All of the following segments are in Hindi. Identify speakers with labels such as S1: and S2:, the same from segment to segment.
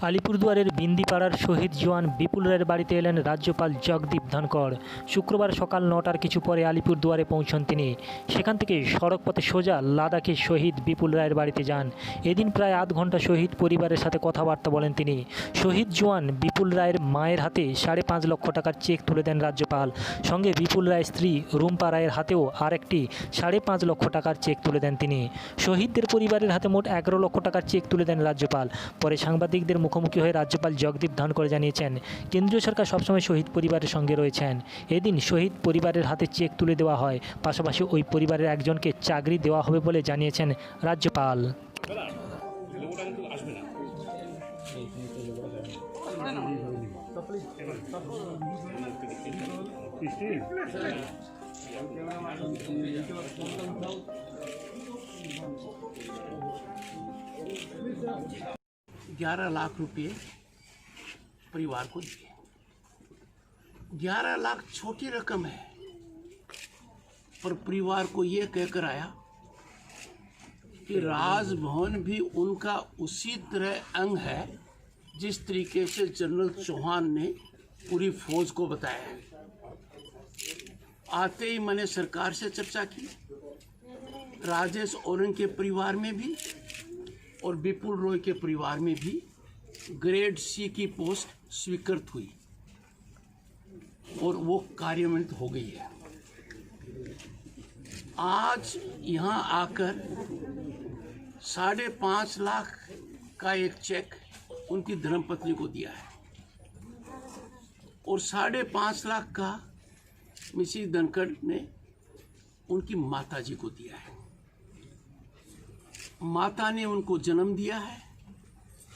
S1: আলিপুরদুয়ারের বিন্দিপাড়ার শহীদ জওয়ান বিপুল রায়ের বাড়িতে এলেন রাজ্যপাল জগদীপ ধনকড়। শুক্রবার সকাল ৯টার কিছু পরে আলিপুরদুয়ারে পৌঁছন তিনি। সেখান থেকে সড়কপথে সোজা লাদাখে শহীদ বিপুল রায়ের বাড়িতে যান। এদিন প্রায় আধ ঘন্টা শহীদ পরিবারের সাথে কথাবার্তা বলেন তিনি। শহীদ জওয়ান বিপুল রায়ের মায়ের হাতে ৫.৫ লক্ষ টাকার চেক তুলে দেন রাজ্যপাল। সঙ্গে বিপুল রায়ের স্ত্রী রুম্পা রায়ের হাতেও আরেকটি ৫.৫ লক্ষ টাকার চেক তুলে দেন তিনি। শহীদদের পরিবারের হাতে মোট ১১ লক্ষ টাকার চেক তুলে দেন রাজ্যপাল। পরে সাংবাদিকদের মুখোমুখি হয়ে রাজ্যপাল জগদীপ ধনকড় জানিয়েছেন, কেন্দ্রীয় সরকার সবসময় শহীদ পরিবারের সঙ্গে রয়েছেন। এদিন শহীদ পরিবারের হাতে চেক তুলে দেওয়া হয়, পাশাপাশি ওই পরিবারের একজনকে চাকরি দেওয়া হবে বলে জানিয়েছেন রাজ্যপাল।
S2: ₹11 लाख परिवार को दिए। 11 लाख छोटी रकम है, पर परिवार को ये कहकर आया कि राजभवन भी उनका उसी तरह अंग है जिस तरीके से जनरल चौहान ने पूरी फौज को बताया है। आते ही मैंने सरकार से चर्चा की, राजेश औरंग के परिवार में भी और विपुल रॉय के परिवार में भी ग्रेड सी की पोस्ट स्वीकृत हुई और वो कार्यान्वित हो गई है। आज यहाँ आकर 5.5 लाख का एक चेक उनकी धर्मपत्नी को दिया है और 5.5 लाख का मिसेस धनखड़ ने उनकी माताजी को दिया है। माता ने उनको जन्म दिया है।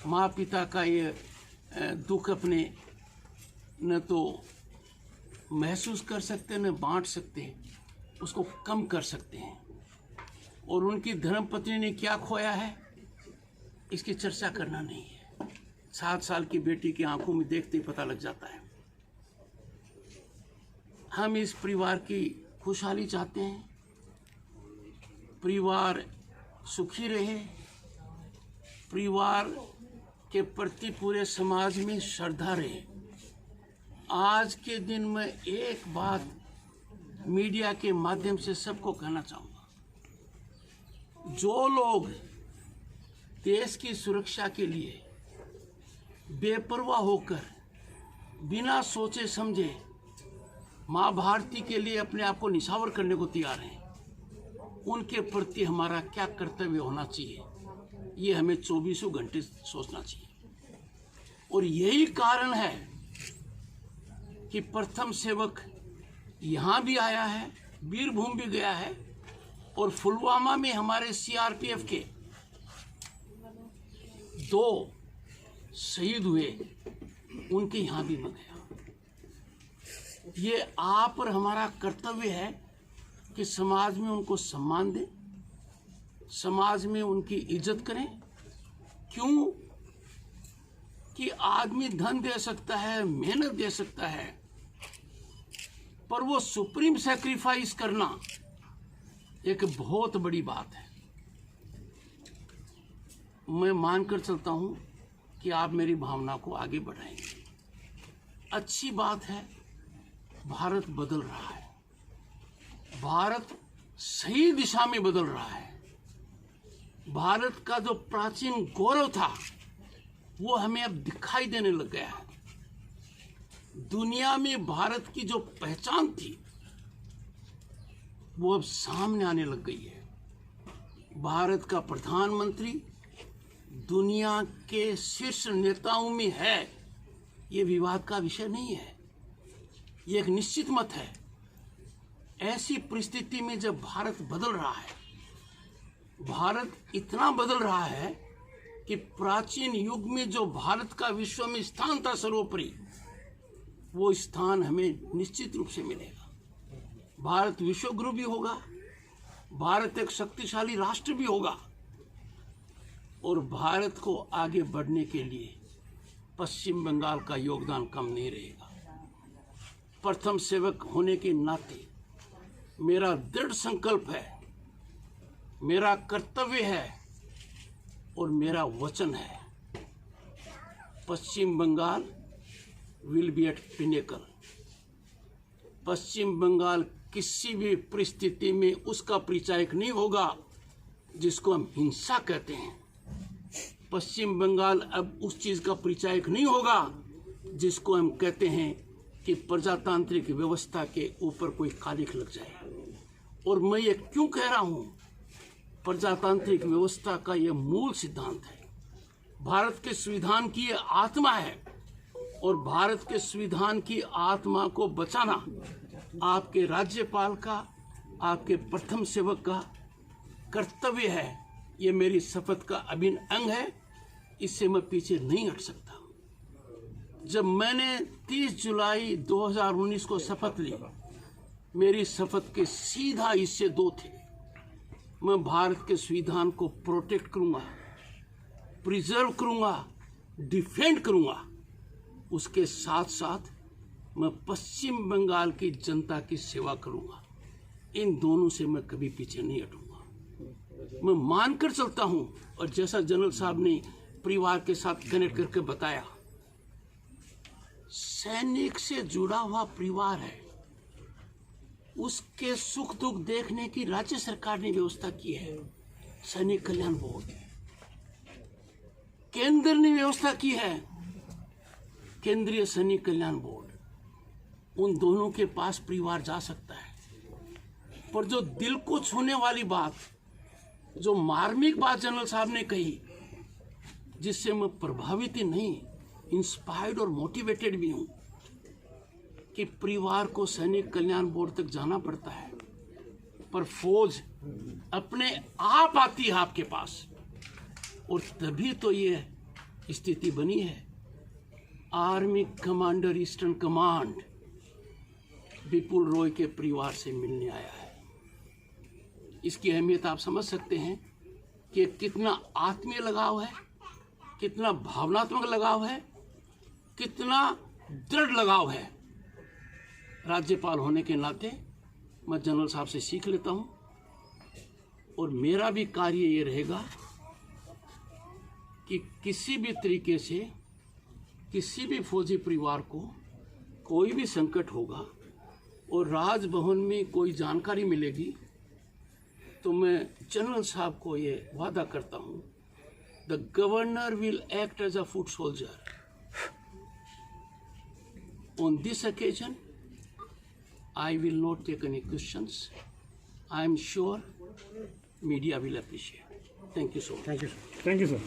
S2: माँ पिता का ये दुख अपने न तो महसूस कर सकते न बांट सकते, उसको कम कर सकते हैं। और उनकी धर्मपत्नी ने क्या खोया है इसकी चर्चा करना नहीं है। 7 साल की बेटी की आंखों में देखते ही पता लग जाता है। हम इस परिवार की खुशहाली चाहते हैं, परिवार सुखी रहे, परिवार के प्रति पूरे समाज में श्रद्धा रहे। आज के दिन में एक बात मीडिया के माध्यम से सबको कहना चाहूँगा, जो लोग देश की सुरक्षा के लिए बेपरवाह होकर बिना सोचे समझे माँ भारती के लिए अपने आप को निछावर करने को तैयार हैं, उनके प्रति हमारा क्या कर्तव्य होना चाहिए ये हमें 24 घंटे सोचना चाहिए। और यही कारण है कि प्रथम सेवक यहाँ भी आया है, बीरभूम भी गया है और पुलवामा में हमारे सीआरपीएफ के 2 शहीद हुए, उनके यहाँ भी मैं गया। ये आप और हमारा कर्तव्य है कि समाज में उनको सम्मान दें, समाज में उनकी इज्जत करें। क्यों कि आदमी धन दे सकता है, मेहनत दे सकता है, पर वो सुप्रीम सैक्रिफाइस करना एक बहुत बड़ी बात है। मैं मानकर चलता हूं कि आप मेरी भावना को आगे बढ़ाएंगे। अच्छी बात है, भारत बदल रहा है, भारत सही दिशा में बदल रहा है। भारत का जो प्राचीन गौरव था वो हमें अब दिखाई देने लग गया है। दुनिया में भारत की जो पहचान थी वो अब सामने आने लग गई है। भारत का प्रधानमंत्री दुनिया के शीर्ष नेताओं में है, ये विवाद का विषय नहीं है, ये एक निश्चित मत है। ऐसी परिस्थिति में जब भारत बदल रहा है, भारत इतना बदल रहा है कि प्राचीन युग में जो भारत का विश्व में स्थान था सर्वोपरि, वो स्थान हमें निश्चित रूप से मिलेगा। भारत विश्व गुरु भी होगा, भारत एक शक्तिशाली राष्ट्र भी होगा और भारत को आगे बढ़ने के लिए पश्चिम बंगाल का योगदान कम नहीं रहेगा। प्रथम सेवक होने के नाते मेरा दृढ़ संकल्प है, मेरा कर्तव्य है और मेरा वचन है Paschim Bangal will be at pinnacle. Paschim Bangal किसी भी परिस्थिति में उसका परिचायक नहीं होगा जिसको हम हिंसा कहते हैं। पश्चिम बंगाल अब उस चीज का परिचायक नहीं होगा जिसको हम कहते हैं कि प्रजातांत्रिक व्यवस्था के ऊपर कोई कालिख लग जाए। और मैं ये क्यों कह रहा हूं? प्रजातांत्रिक व्यवस्था का यह मूल सिद्धांत है, भारत के संविधान की ये आत्मा है, और भारत के संविधान की आत्मा को बचाना आपके राज्यपाल का, आपके प्रथम सेवक का कर्तव्य है। ये मेरी शपथ का अभिन्न अंग है, इससे मैं पीछे नहीं हट सकता। जब मैंने 30 जुलाई 2019 को शपथ ली, मेरी शपथ के सीधा हिस्से दो थे। मैं भारत के संविधान को प्रोटेक्ट करूंगा, प्रिजर्व करूंगा, डिफेंड करूंगा। उसके साथ साथ मैं पश्चिम बंगाल की जनता की सेवा करूंगा। इन दोनों से मैं कभी पीछे नहीं हटूंगा। मैं मानकर चलता हूं, और जैसा जनरल साहब ने परिवार के साथ कनेक्ट करके बताया, सैनिक से जुड़ा हुआ परिवार है, उसके सुख दुख देखने की राज्य सरकार ने व्यवस्था की है। सैनिक कल्याण बोर्ड, केंद्र ने व्यवस्था की है, केंद्रीय सैनिक कल्याण बोर्ड। उन दोनों के पास परिवार जा सकता है। पर जो दिल को छूने वाली बात, जो मार्मिक बात जनरल साहब ने कही, जिससे मैं प्रभावित ही नहीं, इंस्पायर्ड और मोटिवेटेड भी हूं, कि परिवार को सैनिक कल्याण बोर्ड तक जाना पड़ता है, पर फौज अपने आप आती है आपके पास। और तभी तो ये स्थिति बनी है। आर्मी कमांडर ईस्टर्न कमांड विपुल रॉय के परिवार से मिलने आया है। इसकी अहमियत आप समझ सकते हैं कि कितना आत्मीय लगाव है, कितना भावनात्मक लगाव है, कितना दृढ़ लगाव है। राज्यपाल होने के नाते मैं जनरल साहब से सीख लेता हूं, और मेरा भी कार्य ये रहेगा कि किसी भी तरीके से किसी भी फौजी परिवार को कोई भी संकट होगा और राजभवन में कोई जानकारी मिलेगी, तो मैं जनरल साहब को ये वादा करता हूं, the governor will act as a foot soldier. On this occasion, I will not take any questions. I am sure media will appreciate. Thank you so much.
S3: Thank you, sir. Thank you, sir.